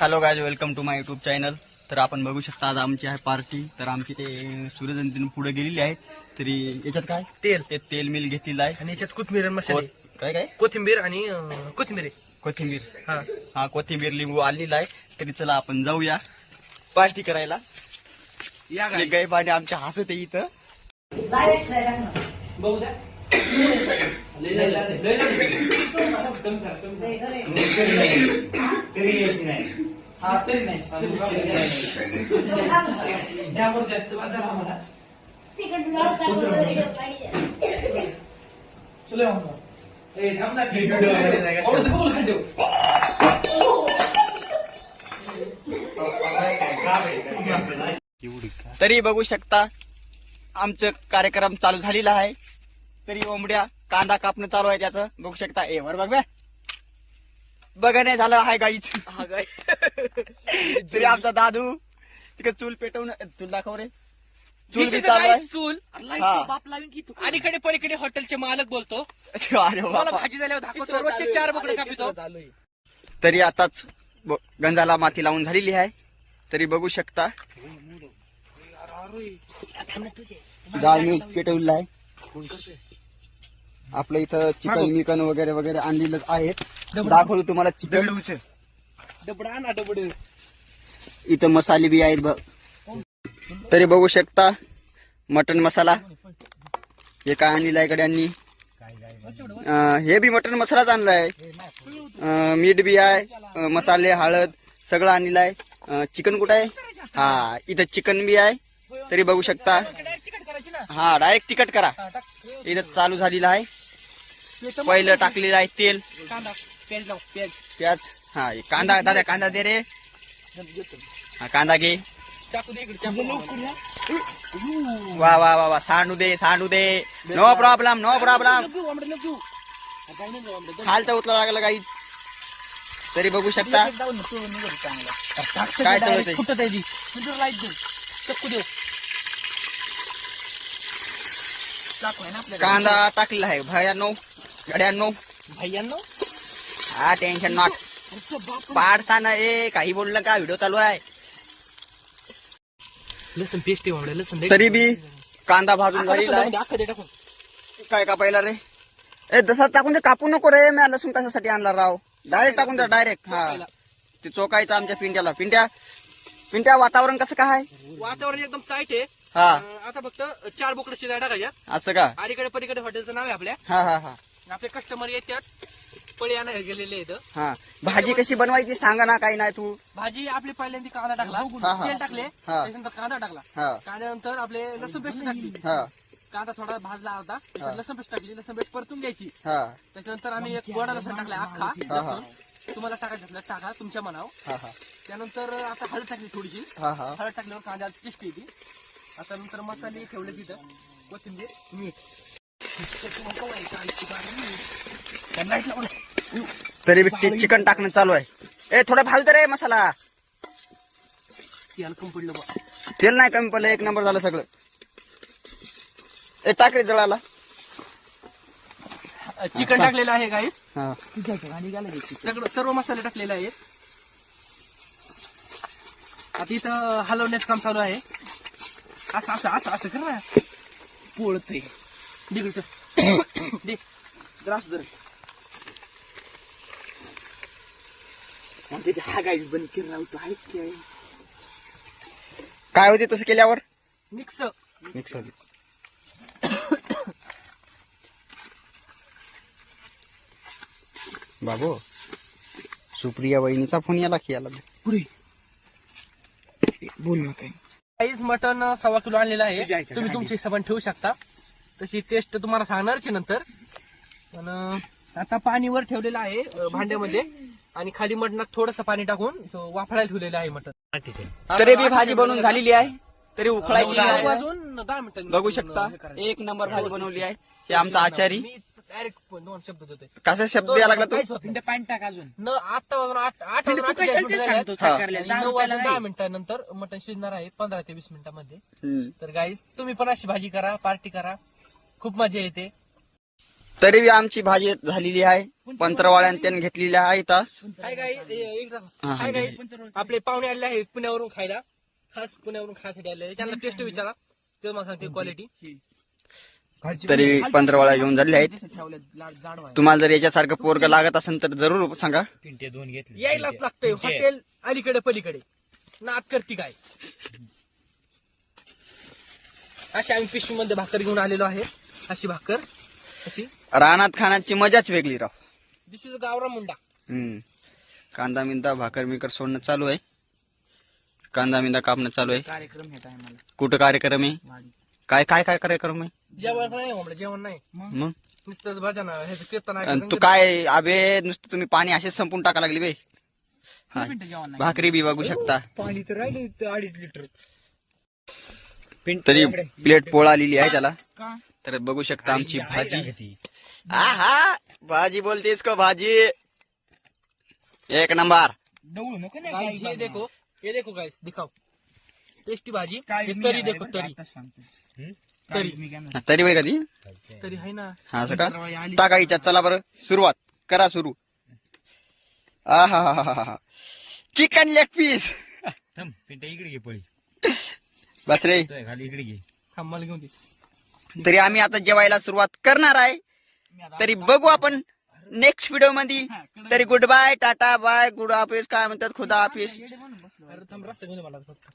Hello guys, welcome to my YouTube channel. तर आपण बघू शकता आज आमची आहे पार्टी. तर आमची ते सूर्यजंतीन पुढे गेलेली आहे. तरी याच्यात काय तेल मिल घेतलेलं आहे आणि याच्यात कोथिंबीर आणि मसाले काय काय कोथिंबीर आणि कोथिंबीर हा कोथिंबीर लिंबू आलेला आहे. तरी चला आपण जाऊया पार्टी करायला. या गाय पाणी आमच्या हसत आहे इथं. बघू द्या. तरी नाही तरी बघू शकता आमचं कार्यक्रम चालू झालेला आहे. तरी ओंबड्या कांदा कापणं चालू आहे त्याचं बघू शकता. वर बघ बघा नाही झालं आहे गाईच. तरी आमचा दादू तिकडे चूल पेटवून चूल दाखव रे. चूल बी चालू आहे. चूल हा. अलीकडे पलीकडे हॉटेलचे मालक बोलतो. अरे मला बाबा. भाजी झाल्यावर दाखवतो. रोजचे 4 बोकडे कापितो. तरी आताच गंजाला माती लावून झालेली आहे. तरी बघू शकता डाळ मी पेटवलेला आहे. आपलं इथं चिकन मिकन वगैरे वगैरे आणलेलं आहे. दाखवतो तुम्हाला चिकन. डबडा ना डबड. इथं मसाले बी आहेत बघ. तरी बघू शकता मटन मसाला हे काय आणलेलं आहे गड्यांनी. हे बी मटन मसालाच आणलाय. मीठ बी आहे, मसाले हळद सगळं आणलेलं आहे. चिकन कुठं आहे? हा इथं चिकन बी आहे. तरी बघू शकता. हा डायरेक्ट तिखट करा. इथं चालू झालेलं आहे. पहिलं टाकलेलं आहे तेल, प्याज. हा कांदा दादा कांदा दे रे. हा कांदा घे. वा वा वा वा सांडू दे. No problem. खालचा उतला लागला काहीच. तरी बघू शकता काय चालत आहे. कांदा टाकलेला आहे भैयांनो गड्यांनो. हा टेन्शन नॉट. पाडताना काही बोललं का व्हिडिओ चालू आहे. लसूण पेस्ट लसूण तरी बी कांदा भाजून झालेला आहे. काय कापायला रे? जसं टाकून दे. कापू नको रे. मी लसूण कशासाठी आणला राव. डायरेक्ट टाकून दे डायरेक्ट. हा ते चोकायचं आमच्या पिंट्या वातावरण कसं काय आहे? वातावरण एकदम टाईट आहे. हा आता फक्त 4 बोकडे शिजाय टाकायच्या. असं का? अलीकडे पलीकडे हॉटेलचं नाव आहे आपल्या. हा आपले कस्टमर येतात. पळी आणायला गेलेले आहेत. हा भाजी कशी बनवायची सांगा ना. काही नाही तू. भाजी आपली पहिल्यांदा कांदा टाकला, तेल टाकले, त्याच्यानंतर कांदा टाकला. कांद्यानंतर आपले लसूण पेस्ट टाकली. कांदा थोडा भाजला होता, लसूण पेस्ट टाकली. लसूण पेस्ट परतून घ्यायची. त्याच्यानंतर आम्ही एक गोडा लसूण टाकला अख्खा लसूण. तुम्हाला टाकायचं असलं टाका तुमच्या मनावर. त्यानंतर आता हळद टाकली थोडीशी. हळद टाकल्यावर कांद्याची टेस्ट येते. आता नंतर मसाले ठेवले तिथं, कोथिंबीर, मीठ. तरी बी चिकन टाकणं चालू आहे. थोडं भाजू दे रे मसाला. तेल कमी पडलं बा. तेल नाही कमी पडलं. एक नंबर झालं सगळं. टाक रे जळाला. चिकन टाकलेलं आहे गाईस. हा सगळं सर्व मसाले टाकलेले आहेत. आता इथं हलवण्याचं काम चालू आहे. असं असं असं असं कर ना. पोळतय तिकडचं दे ग्रास दर. हा गाईस बंद केला आहे. काय होते तसं केल्यावर? मिक्स होते. बाबू सुप्रिया वहिनीचा फोन याला की याला पुढे बोल ना. काही मटन 1.25 किलो आणलेलं आहे. तुम्ही तुमच्या हिशोबाने ठेवू शकता. तशी टेस्ट तुम्हाला सांगणारच नंतर. पण आता पाणी वर ठेवलेलं आहे भांड्यामध्ये आणि खाली मटणात थोडंसं पाणी टाकून वाफळायला ठेवलेलं आहे मटण. तरी बी भाजी बनवून झालेली आहे. तरी उखळायची आहे. वाजून 10 मिनिटं बघू शकता एक नंबर भाजी बनवली आहे. हे आमचा आचारी. डायरेक्ट 2 शब्द होते. कसा शब्द द्यायला लागला तो? पाणी टाक अजून. आता वाजून 8 9 वाजून 10 मिनिटानंतर मटण शिजणार आहे 15 ते 20 मिनिटांमध्ये. तर गाईस तुम्ही पण अशी भाजी करा, पार्टी करा, खूप मजा येते. तरी बी आमची भाजी झालेली आहे पंतरवाळ्याने त्यांनी घेतलेली आहे तास. काय काय काय काय आपले पाहुणे आले आहेत पुण्यावरून खायला, खास पुण्यावरून खायसाठी आले. त्यांना टेस्ट विचारा, ते मला सांगते क्वालिटी. तरी पंतरवाळ्या घेऊन झालेले आहेत. तुम्हाला जर याच्यासारखं पोरग लागत असेल तर जरूर सांगा. यायलाच लागतंय हॉटेल अलीकडे पलीकडे. नाद करती काय. अशी आम्ही पिशवी मध्ये भाकर घेऊन आलेलो आहे. अशी भाकर अशी रानात खाण्याची मजाच वेगळी राव. दिस इज गावरान मुंडा. कांदा मिंदा भाकर मिकर सोडणं चालू आहे. कांदा मिंदा कापणं चालू आहे. कार्यक्रम येत आहे मला. कुठं कार्यक्रम आहे? काय काय काय कार्यक्रम आहे? जेवण नाही म्हणलं, जेवण नाही मग नुसतं भजन ह्याचं कीर्तन आणि ऐकायचं. तू काय अबे नुसतं तुम्ही पाणी असेच संपून टाका लागली बे. हा. भाकरी बी बघू शकता. पाणी तर राहिले 2.5 लिटर. तरी प्लेट पोळ आलेली आहे त्याला. तर बघू शकता आमची भाजी. हा भाजी बोलतेस का भाजी एक नंबर. ये देखो गाइस, दिखाओ टेस्टी भाजी. तरी देखो तरी तरी बाई कधी तरी आहे ना. हा असं का टाका हिच्यात. चला बरं सुरुवात करा सुरू. हा हा हा हा चिकन लेग पीस. इकडे घे पळी बस रे. खाली इकडे घे. मला घेऊन दे. तरी आम्ही आता जेवायला सुरुवात करणार आहे. तरी बघू आपण नेक्स्ट व्हिडिओ मध्ये. तरी गुड बाय, टाटा बाय, गुड ऑफिस काय म्हणतात, खुदा ऑफिस. अरे थांब, रस्ता घेऊन मला फक्त.